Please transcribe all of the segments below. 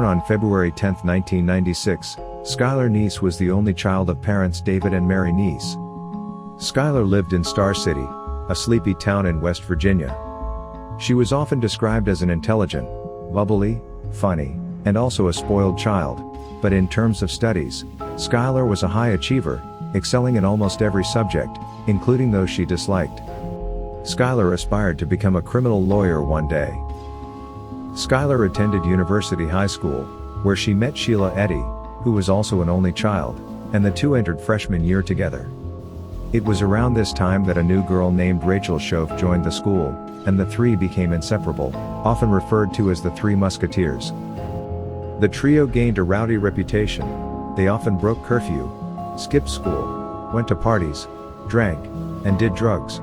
on February 10, 1996, Skylar Neese was the only child of parents David and Mary Neese. Skylar lived in Star City, a sleepy town in West Virginia. She was often described as an intelligent, bubbly, funny, and also a spoiled child, but in terms of studies, Skylar was a high achiever, excelling in almost every subject, including those she disliked. Skylar aspired to become a criminal lawyer one day. Skylar attended University High School, where she met Sheila Eddy, who was also an only child, and the two entered freshman year together. It was around this time that a new girl named Rachel Shove joined the school, and the three became inseparable, often referred to as the Three Musketeers. The trio gained a rowdy reputation. They often broke curfew, skipped school, went to parties, drank, and did drugs.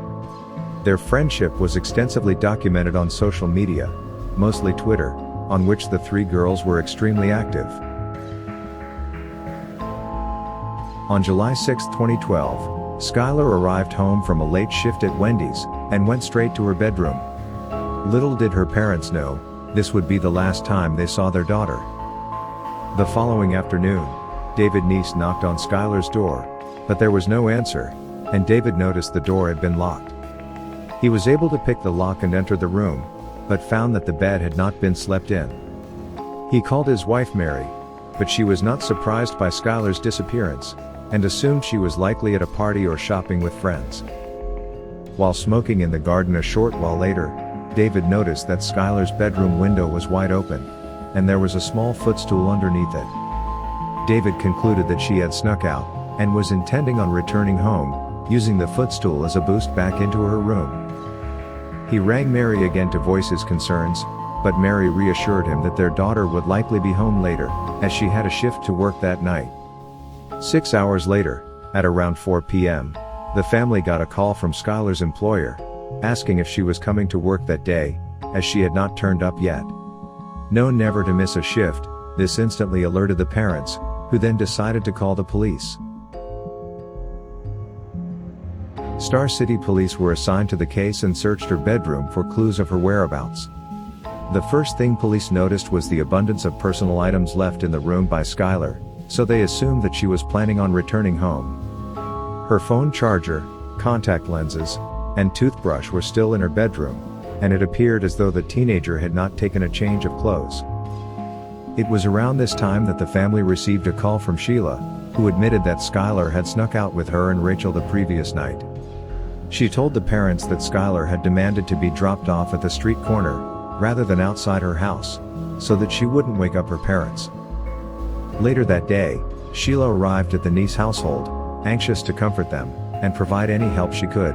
Their friendship was extensively documented on social media, mostly Twitter, on which the three girls were extremely active. On July 6, 2012, Skylar arrived home from a late shift at Wendy's, and went straight to her bedroom. Little did her parents know, this would be the last time they saw their daughter. The following afternoon, David Neese knocked on Skylar's door, but there was no answer, and David noticed the door had been locked. He was able to pick the lock and enter the room, but found that the bed had not been slept in. He called his wife Mary, but she was not surprised by Skylar's disappearance, and assumed she was likely at a party or shopping with friends. While smoking in the garden a short while later, David noticed that Skylar's bedroom window was wide open, and there was a small footstool underneath it. David concluded that she had snuck out, and was intending on returning home, using the footstool as a boost back into her room. He rang Mary again to voice his concerns, but Mary reassured him that their daughter would likely be home later, as she had a shift to work that night. 6 hours later, at around 4 p.m., the family got a call from Skylar's employer, asking if she was coming to work that day, as she had not turned up yet. Known never to miss a shift, this instantly alerted the parents, who then decided to call the police. Star City police were assigned to the case and searched her bedroom for clues of her whereabouts. The first thing police noticed was the abundance of personal items left in the room by Skylar, so they assumed that she was planning on returning home. Her phone charger, contact lenses, and toothbrush were still in her bedroom, and it appeared as though the teenager had not taken a change of clothes. It was around this time that the family received a call from Sheila, who admitted that Skylar had snuck out with her and Rachel the previous night. She told the parents that Skylar had demanded to be dropped off at the street corner, rather than outside her house, so that she wouldn't wake up her parents. Later that day, Sheila arrived at the Neese household, anxious to comfort them, and provide any help she could.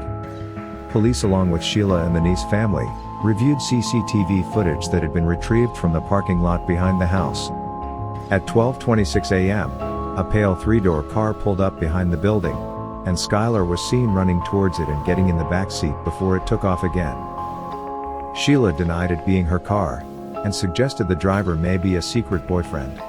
Police along with Sheila and the Neese family, reviewed CCTV footage that had been retrieved from the parking lot behind the house. At 12:26 a.m., a pale three-door car pulled up behind the building, and Skylar was seen running towards it and getting in the back seat before it took off again. Sheila denied it being her car, and suggested the driver may be a secret boyfriend.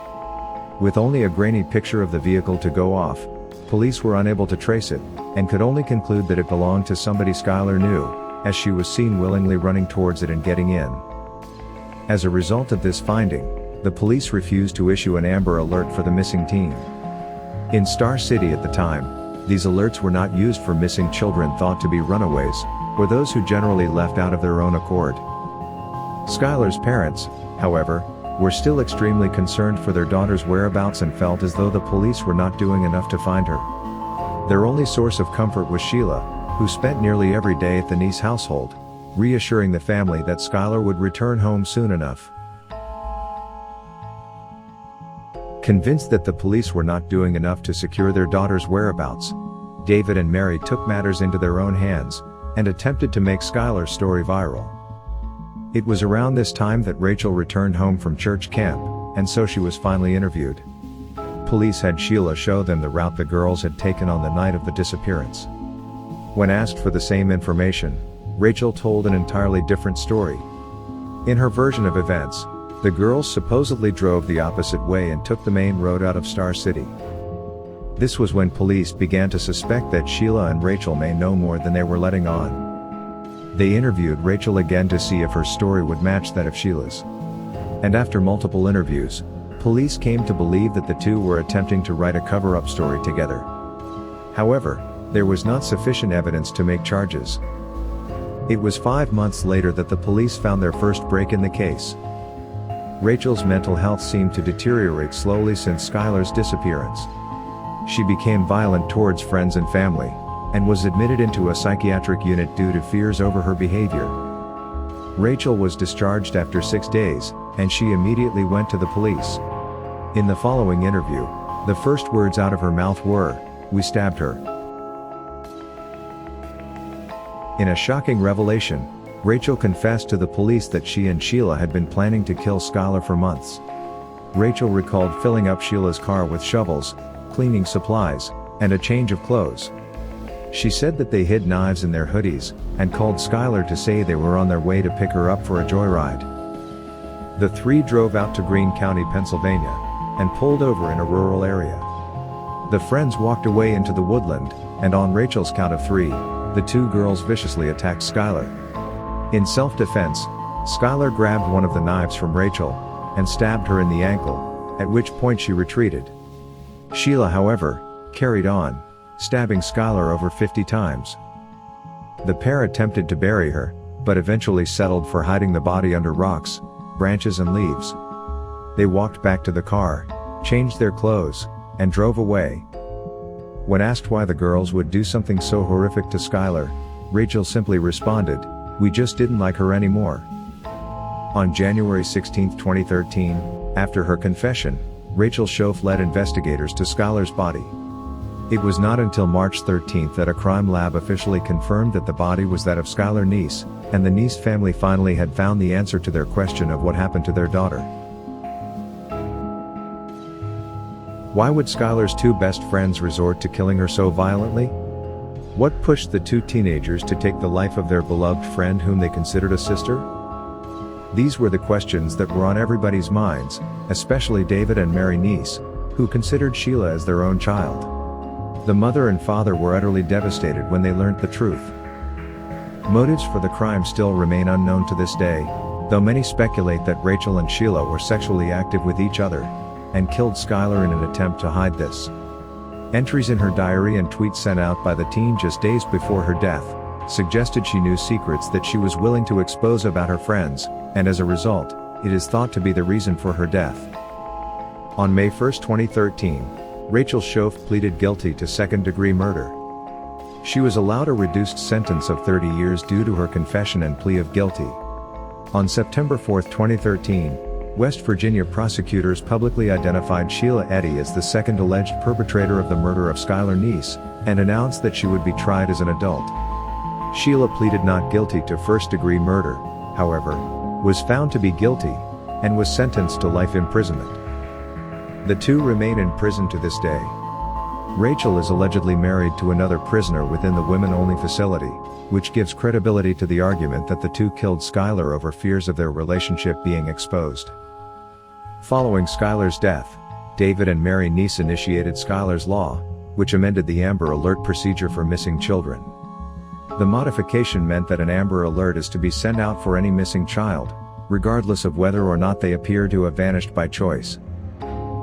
With only a grainy picture of the vehicle to go off, police were unable to trace it, and could only conclude that it belonged to somebody Skylar knew, as she was seen willingly running towards it and getting in. As a result of this finding, the police refused to issue an Amber Alert for the missing teen. In Star City at the time, these alerts were not used for missing children thought to be runaways, or those who generally left out of their own accord. Skylar's parents, however, were still extremely concerned for their daughter's whereabouts and felt as though the police were not doing enough to find her. Their only source of comfort was Sheila, who spent nearly every day at the Neese household, reassuring the family that Skylar would return home soon enough. Convinced that the police were not doing enough to secure their daughter's whereabouts, David and Mary took matters into their own hands, and attempted to make Skylar's story viral. It was around this time that Rachel returned home from church camp, and so she was finally interviewed. Police had Sheila show them the route the girls had taken on the night of the disappearance. When asked for the same information, Rachel told an entirely different story. In her version of events, the girls supposedly drove the opposite way and took the main road out of Star City. This was when police began to suspect that Sheila and Rachel may know more than they were letting on. They interviewed Rachel again to see if her story would match that of Sheila's. And after multiple interviews, Police came to believe that the two were attempting to write a cover-up story together. However, there was not sufficient evidence to make charges. It was 5 months later that the police found their first break in the case. Rachel's mental health seemed to deteriorate slowly since Skylar's disappearance. She became violent towards friends and family, and was admitted into a psychiatric unit due to fears over her behavior. Rachel was discharged after 6 days, and she immediately went to the police. In the following interview, the first words out of her mouth were, "We stabbed her." In a shocking revelation, Rachel confessed to the police that she and Sheila had been planning to kill Skylar for months. Rachel recalled filling up Sheila's car with shovels, cleaning supplies, and a change of clothes. She said that they hid knives in their hoodies, and called Skylar to say they were on their way to pick her up for a joyride. The three drove out to Greene County, Pennsylvania, and pulled over in a rural area. The friends walked away into the woodland, and on Rachel's count of 3, the two girls viciously attacked Skylar. In self-defense, Skylar grabbed one of the knives from Rachel, and stabbed her in the ankle, at which point she retreated. Sheila, however, carried on, stabbing Skylar over 50 times. The pair attempted to bury her, but eventually settled for hiding the body under rocks, branches and leaves. They walked back to the car, changed their clothes, and drove away. When asked why the girls would do something so horrific to Skylar, Rachel simply responded, "We just didn't like her anymore." On January 16, 2013, after her confession, Rachel Schoaf led investigators to Skylar's body. It was not until March 13 that a crime lab officially confirmed that the body was that of Skylar Neese, and the Neese family finally had found the answer to their question of what happened to their daughter. Why would Skylar's two best friends resort to killing her so violently? What pushed the two teenagers to take the life of their beloved friend whom they considered a sister? These were the questions that were on everybody's minds, especially David and Mary Neese, who considered Sheila as their own child. The mother and father were utterly devastated when they learned the truth. Motives for the crime still remain unknown to this day, though many speculate that Rachel and Sheila were sexually active with each other, and killed Skylar in an attempt to hide this. Entries in her diary and tweets sent out by the teen just days before her death suggested she knew secrets that she was willing to expose about her friends, and as a result, it is thought to be the reason for her death. On May 1, 2013, Rachel Schoaf pleaded guilty to second-degree murder. She was allowed a reduced sentence of 30 years due to her confession and plea of guilty. On September 4, 2013, West Virginia prosecutors publicly identified Sheila Eddy as the second alleged perpetrator of the murder of Skylar Neese, and announced that she would be tried as an adult. Sheila pleaded not guilty to first-degree murder, however, was found to be guilty, and was sentenced to life imprisonment. The two remain in prison to this day. Rachel is allegedly married to another prisoner within the women-only facility, which gives credibility to the argument that the two killed Skylar over fears of their relationship being exposed. Following Skylar's death, David and Mary Neese initiated Skylar's Law, which amended the Amber Alert procedure for missing children. The modification meant that an Amber Alert is to be sent out for any missing child, regardless of whether or not they appear to have vanished by choice.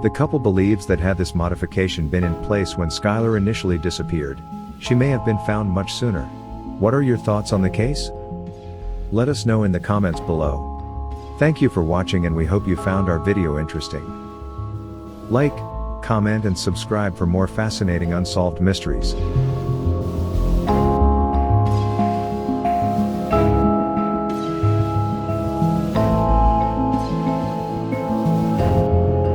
The couple believes that had this modification been in place when Skylar initially disappeared, she may have been found much sooner. What are your thoughts on the case? Let us know in the comments below. Thank you for watching, and we hope you found our video interesting. Like, comment and subscribe for more fascinating unsolved mysteries.